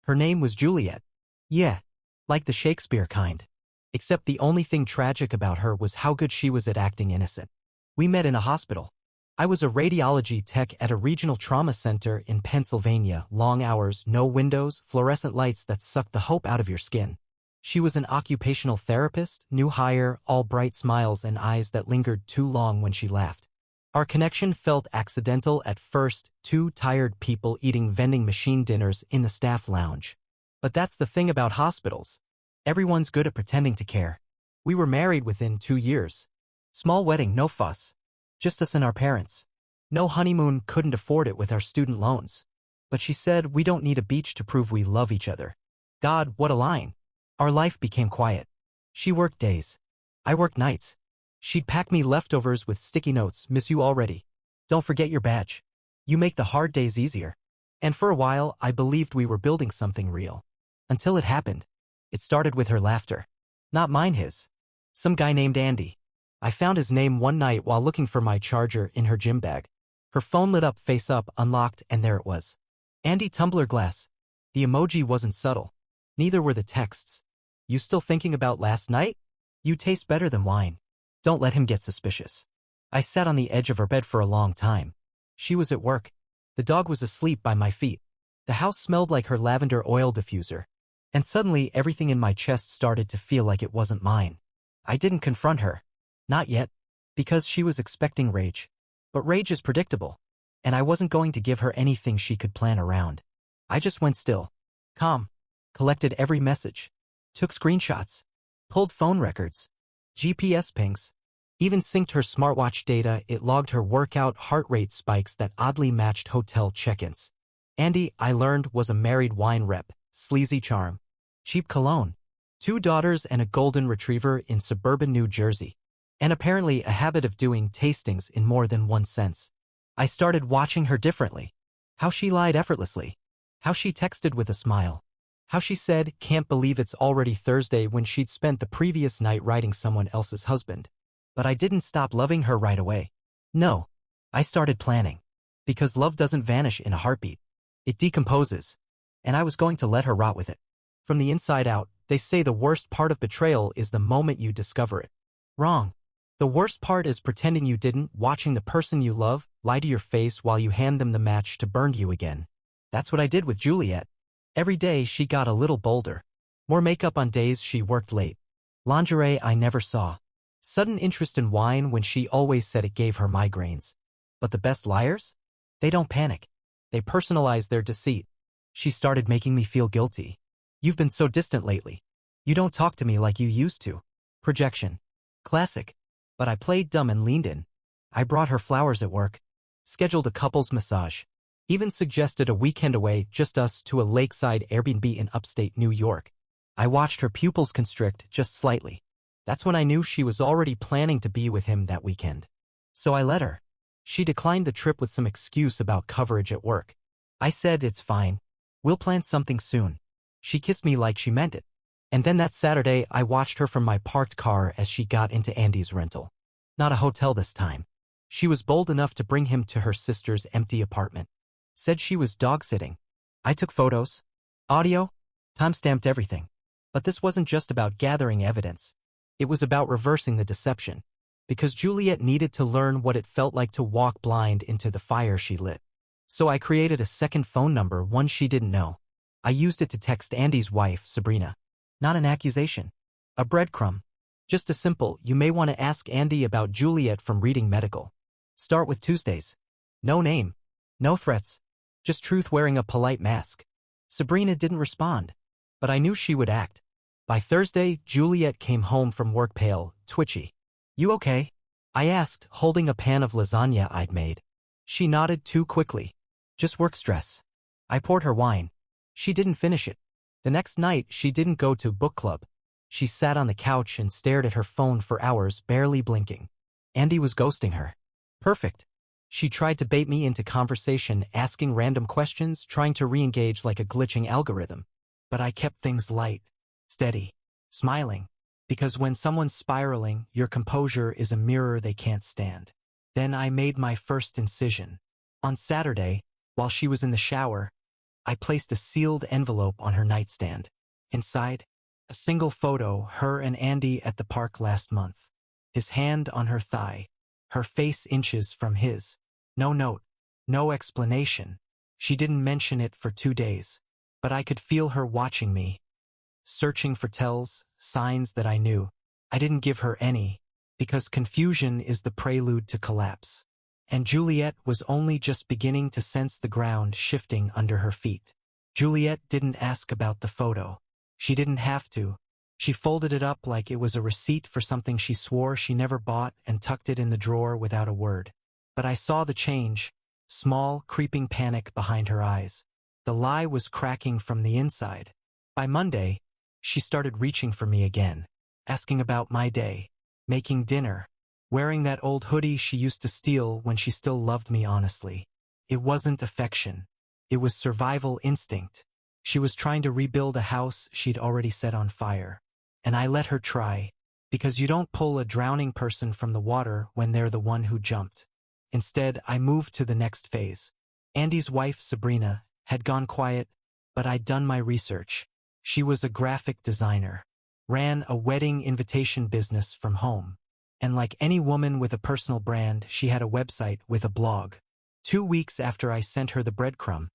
Her name was Juliet. Yeah, like the Shakespeare kind. Except the only thing tragic about her was how good she was at acting innocent. We met in a hospital. I was a radiology tech at a regional trauma center in Pennsylvania, long hours, no windows, fluorescent lights that sucked the hope out of your skin. She was an occupational therapist, new hire, all bright smiles and eyes that lingered too long when she laughed. Our connection felt accidental at first, two tired people eating vending machine dinners in the staff lounge. But that's the thing about hospitals. Everyone's good at pretending to care. We were married within 2 years. Small wedding, no fuss. Just us and our parents. No honeymoon, couldn't afford it with our student loans. But she said we don't need a beach to prove we love each other. God, what a line. Our life became quiet. She worked days. I worked nights. She'd pack me leftovers with sticky notes, miss you already. Don't forget your badge. You make the hard days easier. And for a while, I believed we were building something real. Until it happened. It started with her laughter. Not mine, his. Some guy named Andy. I found his name one night while looking for my charger in her gym bag. Her phone lit up face up, unlocked, and there it was. Andy tumbler glass. The emoji wasn't subtle. Neither were the texts. You still thinking about last night? You taste better than wine. Don't let him get suspicious. I sat on the edge of her bed for a long time. She was at work. The dog was asleep by my feet. The house smelled like her lavender oil diffuser. And suddenly everything in my chest started to feel like it wasn't mine. I didn't confront her. Not yet. Because she was expecting rage. But rage is predictable. And I wasn't going to give her anything she could plan around. I just went still. Calm. Collected every message. Took screenshots. Pulled phone records. GPS pings. Even synced her smartwatch data. It logged her workout heart rate spikes that oddly matched hotel check-ins. Andy, I learned, was a married wine rep, sleazy charm, cheap cologne, 2 daughters and a golden retriever in suburban New Jersey, and apparently a habit of doing tastings in more than one sense. I started watching her differently. How she lied effortlessly. How she texted with a smile. How she said, "Can't believe it's already Thursday," when she'd spent the previous night writing someone else's husband. But I didn't stop loving her right away. No. I started planning. Because love doesn't vanish in a heartbeat. It decomposes. And I was going to let her rot with it. From the inside out, they say the worst part of betrayal is the moment you discover it. Wrong. The worst part is pretending you didn't, watching the person you love lie to your face while you hand them the match to burn you again. That's what I did with Juliet. Every day she got a little bolder. More makeup on days she worked late. Lingerie I never saw. Sudden interest in wine when she always said it gave her migraines. But the best liars? They don't panic. They personalize their deceit. She started making me feel guilty. You've been so distant lately. You don't talk to me like you used to. Projection. Classic. But I played dumb and leaned in. I brought her flowers at work. Scheduled a couple's massage. Even suggested a weekend away, just us, to a lakeside Airbnb in upstate New York. I watched her pupils constrict just slightly. That's when I knew she was already planning to be with him that weekend. So I let her. She declined the trip with some excuse about coverage at work. I said, "It's fine. We'll plan something soon." She kissed me like she meant it. And then that Saturday, I watched her from my parked car as she got into Andy's rental. Not a hotel this time. She was bold enough to bring him to her sister's empty apartment. Said she was dog-sitting. I took photos. Audio. Time-stamped everything. But this wasn't just about gathering evidence. It was about reversing the deception. Because Juliet needed to learn what it felt like to walk blind into the fire she lit. So I created a second phone number, one she didn't know. I used it to text Andy's wife, Sabrina. Not an accusation. A breadcrumb. Just a simple, "You may want to ask Andy about Juliet from Reading Medical. Start with Tuesdays." No name. No threats. Just truth wearing a polite mask. Sabrina didn't respond. But I knew she would act. By Thursday, Juliet came home from work pale, twitchy. "You okay?" I asked, holding a pan of lasagna I'd made. She nodded too quickly. "Just work stress." I poured her wine. She didn't finish it. The next night, she didn't go to book club. She sat on the couch and stared at her phone for hours, barely blinking. Andy was ghosting her. Perfect. She tried to bait me into conversation, asking random questions, trying to re-engage like a glitching algorithm. But I kept things light, steady, smiling. Because when someone's spiraling, your composure is a mirror they can't stand. Then I made my first incision. On Saturday, while she was in the shower, I placed a sealed envelope on her nightstand. Inside, a single photo, her and Andy at the park last month. His hand on her thigh, her face inches from his. No note, no explanation. She didn't mention it for 2 days. But I could feel her watching me, searching for tells, signs that I knew. I didn't give her any, because confusion is the prelude to collapse. And Juliet was only just beginning to sense the ground shifting under her feet. Juliet didn't ask about the photo. She didn't have to. She folded it up like it was a receipt for something she swore she never bought and tucked it in the drawer without a word. But I saw the change, small, creeping panic behind her eyes. The lie was cracking from the inside. By Monday, she started reaching for me again, asking about my day, making dinner, wearing that old hoodie she used to steal when she still loved me honestly. It wasn't affection. It was survival instinct. She was trying to rebuild a house she'd already set on fire. And I let her try, because you don't pull a drowning person from the water when they're the one who jumped. Instead, I moved to the next phase. Andy's wife, Sabrina, had gone quiet, but I'd done my research. She was a graphic designer, ran a wedding invitation business from home. And like any woman with a personal brand, she had a website with a blog. 2 weeks after I sent her the breadcrumb,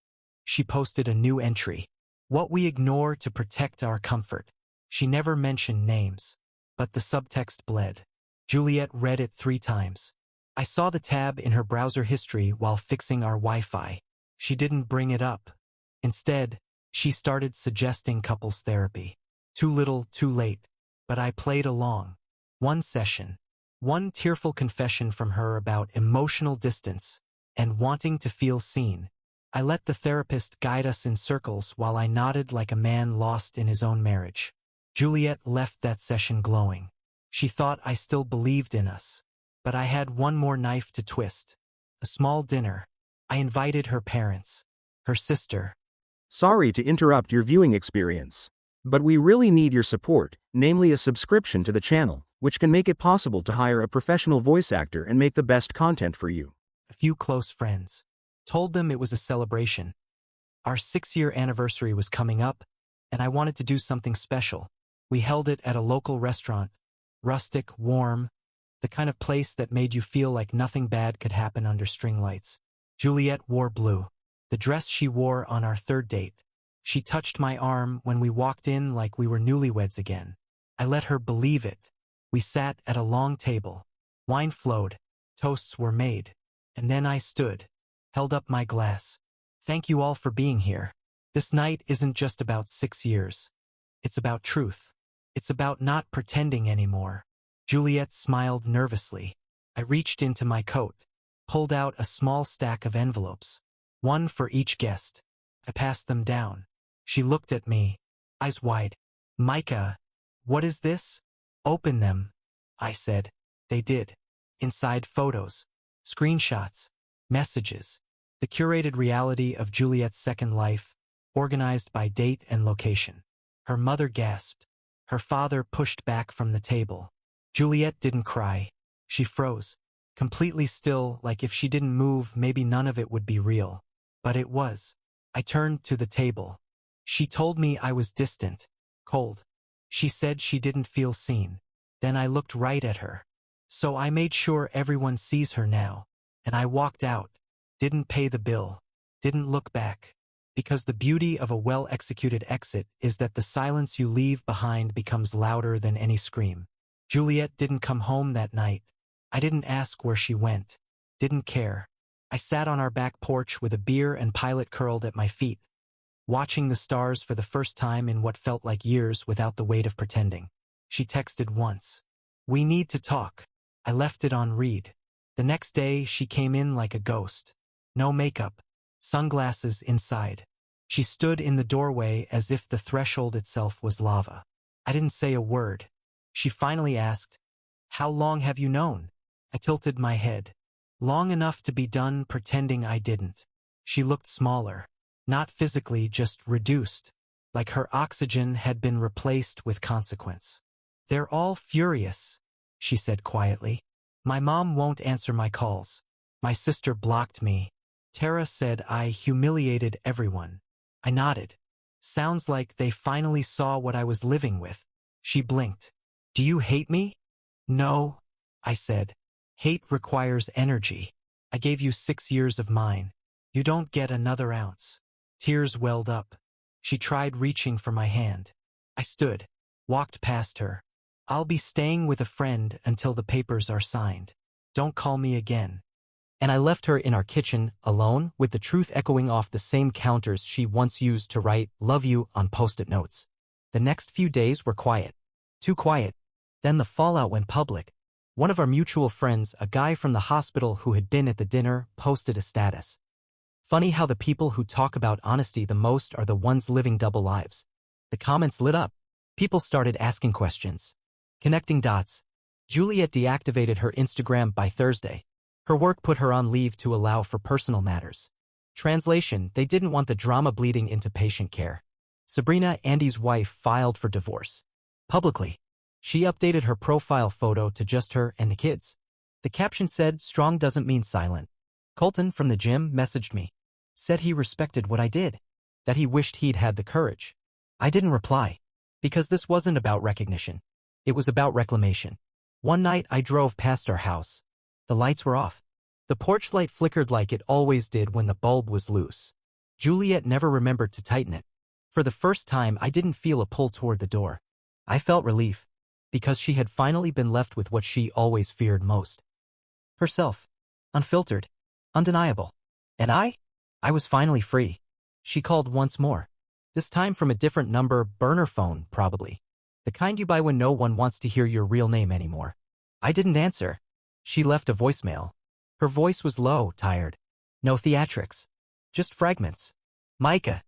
she posted a new entry. What we ignore to protect our comfort. She never mentioned names, but the subtext bled. Juliet read it 3 times. I saw the tab in her browser history while fixing our Wi-Fi. She didn't bring it up. Instead, she started suggesting couples therapy. Too little, too late. But I played along. 1 session. 1 tearful confession from her about emotional distance and wanting to feel seen. I let the therapist guide us in circles while I nodded like a man lost in his own marriage. Juliet left that session glowing. She thought I still believed in us. But I had one more knife to twist. A small dinner. I invited her parents, her sister. Sorry to interrupt your viewing experience, but we really need your support, namely a subscription to the channel, which can make it possible to hire a professional voice actor and make the best content for you. A few close friends. Told them it was a celebration. Our 6-year anniversary was coming up, and I wanted to do something special. We held it at a local restaurant. Rustic, warm, the kind of place that made you feel like nothing bad could happen under string lights. Juliet wore blue, the dress she wore on our 3rd date. She touched my arm when we walked in like we were newlyweds again. I let her believe it. We sat at a long table. Wine flowed, toasts were made, and then I stood, held up my glass. Thank you all for being here. This night isn't just about 6 years. It's about truth. It's about not pretending anymore. Juliet smiled nervously. I reached into my coat, pulled out a small stack of envelopes, 1 for each guest. I passed them down. She looked at me, eyes wide. Micah, what is this? Open them, I said. They did. Inside photos, screenshots, messages. The curated reality of Juliet's second life, organized by date and location. Her mother gasped. Her father pushed back from the table. Juliet didn't cry. She froze, completely still, like if she didn't move, maybe none of it would be real. But it was. I turned to the table. She told me I was distant, cold. She said she didn't feel seen. Then I looked right at her. So I made sure everyone sees her now. And I walked out. Didn't pay the bill. Didn't look back. Because the beauty of a well-executed exit is that the silence you leave behind becomes louder than any scream. Juliet didn't come home that night. I didn't ask where she went. Didn't care. I sat on our back porch with a beer and Pilot curled at my feet, watching the stars for the first time in what felt like years without the weight of pretending. She texted once. We need to talk. I left it on read. The next day, she came in like a ghost. No makeup. Sunglasses inside. She stood in the doorway as if the threshold itself was lava. I didn't say a word. She finally asked, How long have you known? I tilted my head. Long enough to be done pretending I didn't. She looked smaller. Not physically, just reduced. Like her oxygen had been replaced with consequence. They're all furious, she said quietly. My mom won't answer my calls. My sister blocked me. Tara said I humiliated everyone. I nodded. Sounds like they finally saw what I was living with. She blinked. Do you hate me? No, I said. Hate requires energy. I gave you 6 years of mine. You don't get another ounce. Tears welled up. She tried reaching for my hand. I stood, walked past her. I'll be staying with a friend until the papers are signed. Don't call me again. And I left her in our kitchen, alone, with the truth echoing off the same counters she once used to write "love you" on post-it notes. The next few days were quiet. Too quiet. Then the fallout went public. One of our mutual friends, a guy from the hospital who had been at the dinner, posted a status. Funny how the people who talk about honesty the most are the ones living double lives. The comments lit up. People started asking questions. Connecting dots. Juliet deactivated her Instagram by Thursday. Her work put her on leave to allow for personal matters. Translation: they didn't want the drama bleeding into patient care. Sabrina, Andy's wife, filed for divorce. Publicly. She updated her profile photo to just her and the kids. The caption said, "Strong doesn't mean silent." Colton from the gym messaged me. Said he respected what I did. That he wished he'd had the courage. I didn't reply. Because this wasn't about recognition. It was about reclamation. One night I drove past our house. The lights were off. The porch light flickered like it always did when the bulb was loose. Juliet never remembered to tighten it. For the first time, I didn't feel a pull toward the door. I felt relief. Because she had finally been left with what she always feared most. Herself. Unfiltered. Undeniable. And I was finally free. She called once more. This time from a different number, burner phone, probably. The kind you buy when no one wants to hear your real name anymore. I didn't answer. She left a voicemail. Her voice was low, tired. No theatrics. Just fragments. Micah.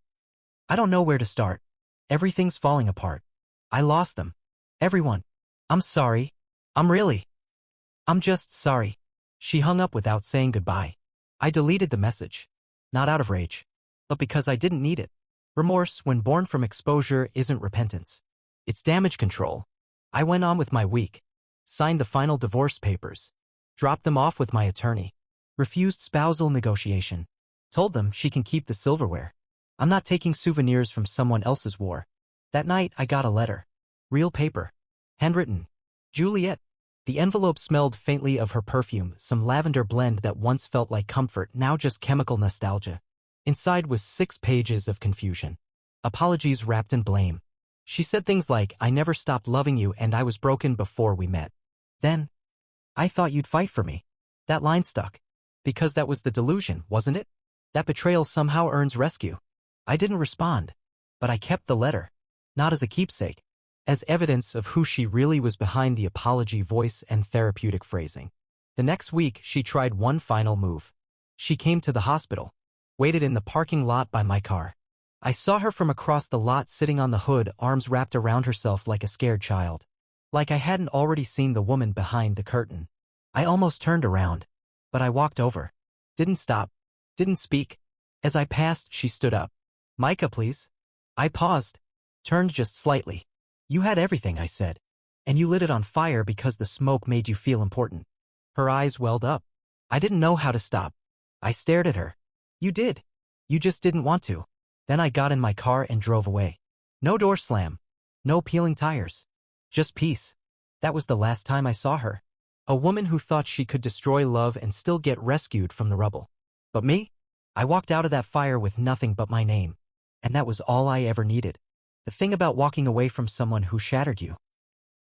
I don't know where to start. Everything's falling apart. I lost them. Everyone. I'm sorry. I'm just sorry. She hung up without saying goodbye. I deleted the message. Not out of rage. But because I didn't need it. Remorse, when born from exposure, isn't repentance. It's damage control. I went on with my week. Signed the final divorce papers. Dropped them off with my attorney. Refused spousal negotiation. Told them she can keep the silverware. I'm not taking souvenirs from someone else's war. That night I got a letter. Real paper. Handwritten. Juliet. The envelope smelled faintly of her perfume, some lavender blend that once felt like comfort, now just chemical nostalgia. Inside was 6 pages of confusion. Apologies wrapped in blame. She said things like, "I never stopped loving you and I was broken before we met. Then, I thought you'd fight for me." That line stuck. Because that was the delusion, wasn't it? That betrayal somehow earns rescue. I didn't respond. But I kept the letter. Not as a keepsake. As evidence of who she really was behind the apology voice and therapeutic phrasing. The next week, she tried one final move. She came to the hospital. Waited in the parking lot by my car. I saw her from across the lot sitting on the hood, arms wrapped around herself like a scared child. Like I hadn't already seen the woman behind the curtain. I almost turned around. But I walked over. Didn't stop. Didn't speak. As I passed, she stood up. "Micah, please." I paused. Turned just slightly. "You had everything," I said. "And you lit it on fire because the smoke made you feel important." Her eyes welled up. I didn't know how to stop. I stared at her. "You did. You just didn't want to." Then I got in my car and drove away. No door slam. No peeling tires. Just peace. That was the last time I saw her. A woman who thought she could destroy love and still get rescued from the rubble. But me? I walked out of that fire with nothing but my name. And that was all I ever needed. The thing about walking away from someone who shattered you.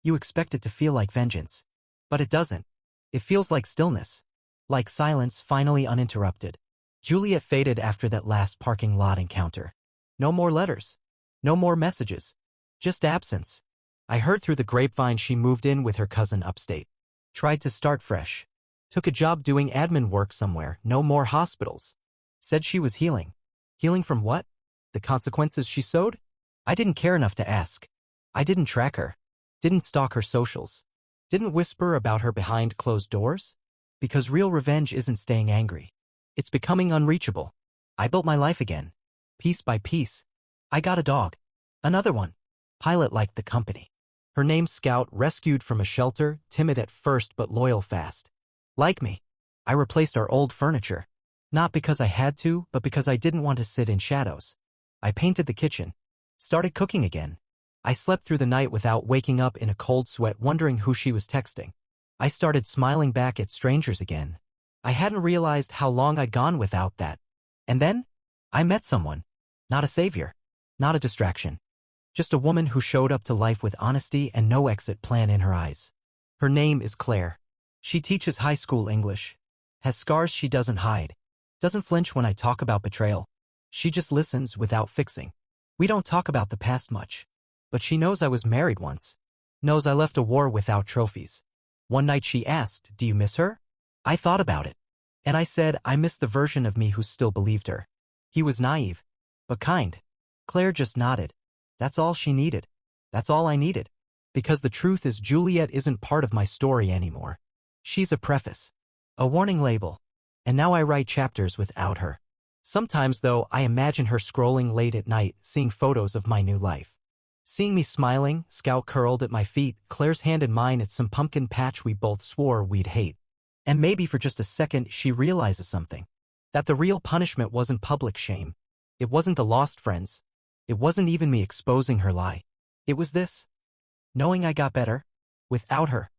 You expect it to feel like vengeance. But it doesn't. It feels like stillness. Like silence finally uninterrupted. Juliet faded after that last parking lot encounter. No more letters. No more messages. Just absence. I heard through the grapevine she moved in with her cousin upstate. Tried to start fresh. Took a job doing admin work somewhere. No more hospitals. Said she was healing. Healing from what? The consequences she sowed? I didn't care enough to ask. I didn't track her. Didn't stalk her socials. Didn't whisper about her behind closed doors. Because real revenge isn't staying angry. It's becoming unreachable. I built my life again. Piece by piece. I got a dog. Another one. Pilot liked the company. Her name's Scout, rescued from a shelter, timid at first but loyal fast. Like me. I replaced our old furniture. Not because I had to, but because I didn't want to sit in shadows. I painted the kitchen. Started cooking again. I slept through the night without waking up in a cold sweat wondering who she was texting. I started smiling back at strangers again. I hadn't realized how long I'd gone without that. And then, I met someone. Not a savior. Not a distraction. Just a woman who showed up to life with honesty and no exit plan in her eyes. Her name is Claire. She teaches high school English. Has scars she doesn't hide. Doesn't flinch when I talk about betrayal. She just listens without fixing. We don't talk about the past much. But she knows I was married once. Knows I left a war without trophies. One night she asked, "Do you miss her?" I thought about it. And I said I missed the version of me who still believed her. He was naive, but kind. Claire just nodded. That's all she needed. That's all I needed. Because the truth is Juliet isn't part of my story anymore. She's a preface. A warning label. And now I write chapters without her. Sometimes, though, I imagine her scrolling late at night, seeing photos of my new life. Seeing me smiling, scalp curled at my feet, Claire's hand in mine at some pumpkin patch we both swore we'd hate. And maybe for just a second she realizes something. That the real punishment wasn't public shame. It wasn't the lost friends. It wasn't even me exposing her lie. It was this. Knowing I got better. Without her.